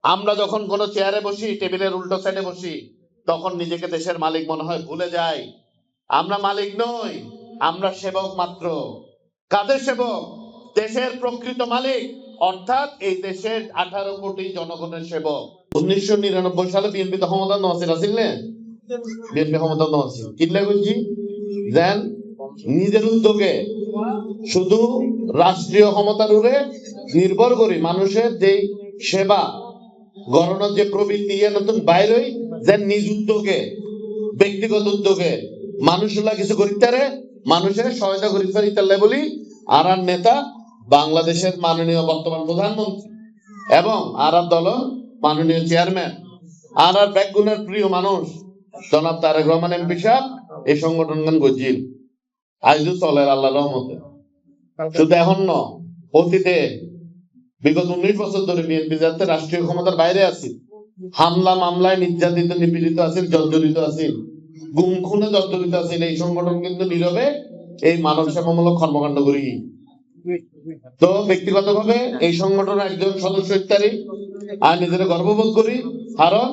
আমরা যখন কোনো চেয়ারে বসি, টেবিলের উল্টো সাইডে বসি, তখন নিজেকে দেশের মালিক মনে হয়, ভুলে যাই আমরা মালিক নই, আমরা সেবক মাত্র। কাদের সেবক? দেশের প্রকৃত মালিক, অর্থাৎ এই দেশের 18 কোটি জনগণের সেবক। 1999 সালে বিএনপি ক্ষমতা নওয়াজ আসিলেন, বিএনপি ক্ষমতা নওয়াজ কিনলে বুঝছি দেন নিজের উদ্যোগে শুধু রাষ্ট্রীয় ক্ষমতার উপরে নির্ভর করি মানুষের যে সেবা গণনার যে প্রবৃত্তি নতুন বাইরে যে নিজ উদ্যোগে ব্যক্তিগত উদ্যোগে মানুষগুলা কিছু করিতে পারে, মানুষের সহায়তা করিতে পারে ইতালে বলি। আর নেতা বাংলাদেশের মাননীয় বর্তমান প্রধানমন্ত্রী এবং আর দল মাননীয় চেয়ারম্যান আর ব্যাকগুণের প্রিয় মানুষ জনাব তারেক রহমান এমপি সাহেব এই সংগঠন গান গজিল আজও চলে আল্লাহ রহমতে। শুধু এখন ন, অতীতে বিগত 19 বছর ধরে বিএনপি যাতে রাষ্ট্রীয় ক্ষমতার বাইরে আছে, হামলা মামলায় নির্যাতিত নিপীড়িত আছে, জর্জরিত আছে, গুম খুনে জর্জরিত আছে, এই সংগঠন কিন্তু নীরবে এই মানব সেবামূলক কর্মকাণ্ড করি। তো ব্যক্তিগতভাবে এই সংগঠনের একজন সদস্য ইত্যাদি আর নিজের গর্ববোধ করি। কারণ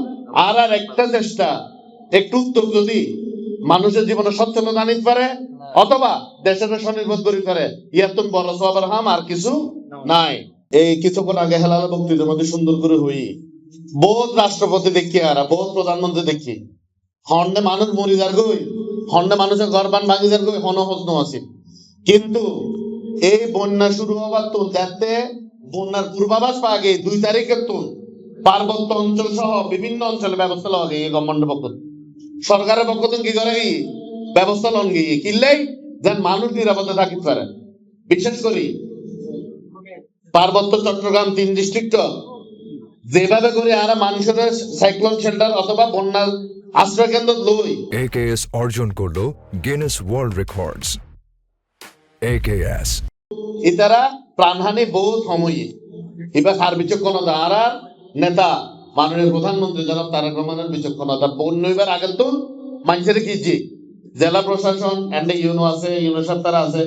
আর একটা চেষ্টা একটু উদ্যোগ যদি মানুষের জীবনে সচ্ছলতা আনিতে পারে অথবা দেশের স্বনির্ভর করি পারে, ইয়ার তুমি বড় সবার হাম আর কিছু নাই। এই কিছুক্ষণ আগে হেলাল বক্তৃতার মধ্যে সুন্দর করে হই বহুত রাষ্ট্রপতি দেখি আর বহুত প্রধানমন্ত্রী দেখি হন্ডে মানুষ মরি যার গই, হন্ডে মানুষের ঘর বান ভাঙি যার গই, হন হস্ন আছে। কিন্তু এই বন্যা শুরু হওয়ার তো যাতে বন্যার পূর্বাভাস পাওয়া গে 2 তারিখের তো পার্বত্য অঞ্চল সহ বিভিন্ন অঞ্চলে ব্যবস্থা লওয়া গে গভর্নমেন্টের পক্ষ সরকারের পক্ষ থেকে কি করে ব্যবস্থা লন গিয়ে কিনলেই যেন মানুষ নিরাপদে থাকিতে পারে। বিশেষ করি পার্বত্য চট্টগ্রাম 3 ডিস্ট্রিক্ট যেভাবে করে আর মানুষের সাইক্লোন শেল্টার অথবা বন্যার আশ্রয় কেন্দ্র লই AKS অর্জন করলো গিনেস ওয়ার্ল্ড রেকর্ডস। AKS ইতারা প্রাণহানি বহুত সময়ে এবার সার বিচক্ষণতা আর নেতা মাননীয় প্রধানমন্ত্রী জনাব তারেক রহমানের বিচক্ষণতা বন্যইবার আগের তো মানুষের কি জেলা প্রশাসন এন্ড ইউনো আছে, ইউনো সাহেব তারা আছে,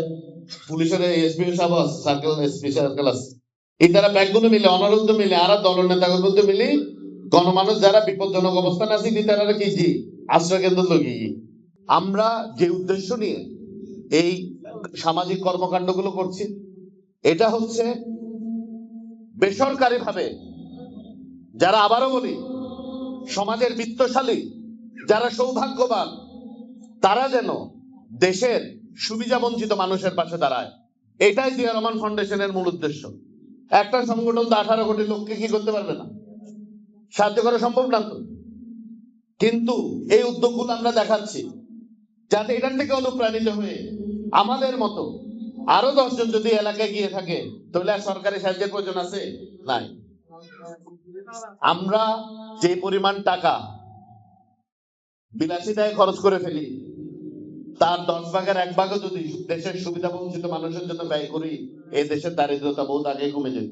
পুলিশের এসপি সাহেব আছে, সার্কেল এসপি সার্কেল আছে, এই তারা ব্যাগগুলো মিলে অনারুদ্ধ মিলে আর দল নেতাগুলো মিলে গণমানুষ যারা বিপজ্জনক অবস্থানে আছে তারা কি আশ্রয় কেন্দ্র লগিয়ে আমরা যে উদ্দেশ্য নিয়ে এই সামাজিক কর্মকাণ্ডগুলো করছি এটা হচ্ছে বেসরকারি ভাবে যারা, আবারও বলি, সমাজের বিত্তশালী যারা সৌভাগ্যবান তারা যেন দেশের সুবিধা বঞ্চিত মানুষের পাশে দাঁড়ায়, এটাই জিয়া রহমান ফাউন্ডেশনের মূল উদ্দেশ্য। একটা সংগঠন তো 18 কোটি লোককে কি করতে পারবে না, সাহায্য করা সম্ভব না তো। কিন্তু এই উদ্যোগগুলো আমরা দেখাচ্ছি যাতে এটার থেকে অনুপ্রাণিত হয়ে আমাদের মতো আরো 10 জন যদি এলাকায় গিয়ে থাকে তাহলে আর সরকারি সাহায্যের প্রয়োজন আছে নাই। আমরা যে পরিমাণ টাকা বিলাসিতায় খরচ করে ফেলি তার 10 ভাগের 1 ভাগও যদি দেশের সুবিধা বঞ্চিত মানুষের জন্য ব্যয় করি এই দেশের দারিদ্রতা বহুত আগে কমে যাবে।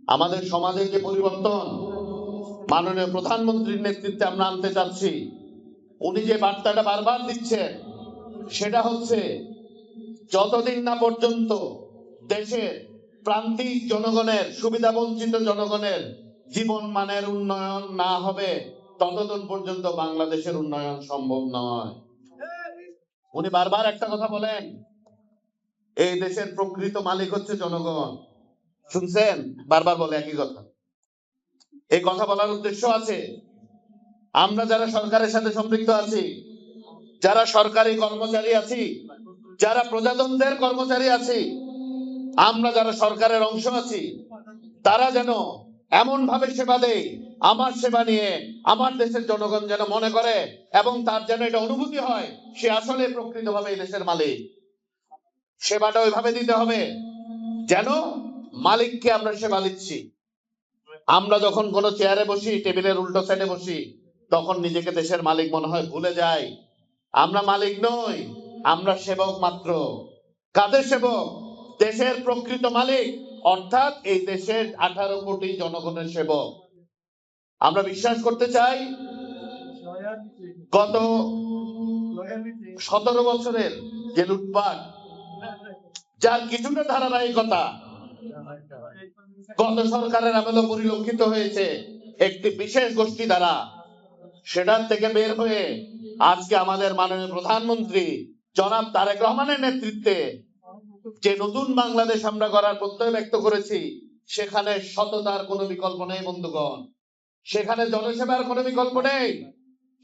আমাদের সমাজের যে পরিবর্তন মাননীয় প্রধানমন্ত্রীর নেতৃত্বে আমরা আনতে চাচ্ছি, উনি যে বার্তাটা বারবার দিচ্ছেন সেটা হচ্ছে যতদিন না পর্যন্ত দেশের প্রান্তিক জনগণের সুবিধা বঞ্চিত জনগণের জীবন মানের উন্নয়ন না হবে ততদিন পর্যন্ত বাংলাদেশের উন্নয়ন সম্ভব নয়। উনি বারবার একটা কথা বলেন, এই দেশের প্রকৃত মালিক হচ্ছে জনগণ। শুনছেন বারবার বলে একই কথা। এই কথা বলার উদ্দেশ্য আছে আমরা যারা সরকারের সাথে সম্পৃক্ত আছি, যারা সরকারি কর্মচারী আছি, যারা প্রজাতন্ত্রের কর্মচারী আছি, আমরা যারা সরকারের অংশ আছি, তারা যেন এমন ভাবে সেবা দেয় আমার সেবা নিয়ে আমার দেশের জনগণ যেন মনে করে এবং তার যেন এটা অনুভূতি হয় সে আসলে প্রকৃতভাবে এই দেশের মালিক। সেবাটা ওইভাবে দিতে হবে যেন মালিককে আমরা সেবা দিচ্ছি। আমরা যখন কোনো চেয়ারে বসি, টেবিলের উল্টো সাইডে বসি, তখন নিজেকে দেশের মালিক মনে হয়, ভুলে যাই আমরা মালিক নই, আমরা সেবক মাত্র। কাদের সেবক? দেশের প্রকৃত মালিক, অর্থাৎ এই দেশের 18 কোটি জনগণের সেবক। আমরা বিশ্বাস করতে চাই গত 17 বছরের যে লুটপাট, যার কিছুটা ধারাবাহিকতা গত সরকারের আমলে পরিলক্ষিত হয়েছে একটি বিশেষ গোষ্ঠী দ্বারা। সেটার থেকে বের হয়ে আজকে আমাদের মাননীয় প্রধানমন্ত্রী জনাব তারেক রহমানের নেতৃত্বে যে নতুন বাংলাদেশ আমরা গড়ার প্রত্যয় ব্যক্ত করেছি, সেখানে সততার কোনো বিকল্প নেই বন্ধুগণ, সেখানে জনসেবার কোনো বিকল্প নেই,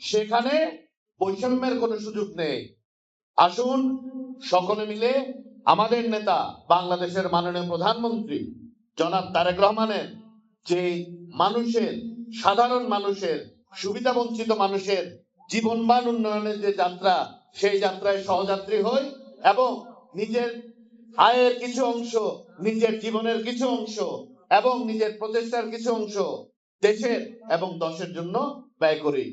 সেখানে বৈষম্যের কোনো সুযোগ নেই। আসুন সকলে মিলে আমাদের নেতা বাংলাদেশের মাননীয় প্রধানমন্ত্রী জনাব তারেক রহমানের যে মানুষের, সাধারণ মানুষের, সুবিধা বঞ্চিত মানুষের জীবনমান উন্নয়নের যে যাত্রা, সেই যাত্রায় সহযাত্রী হই এবং নিজের আয়ের কিছু অংশ, নিজের জীবনের কিছু অংশ এবং নিজের প্রচেষ্টার কিছু অংশ দেশের এবং দশের জন্য ব্যয় করি।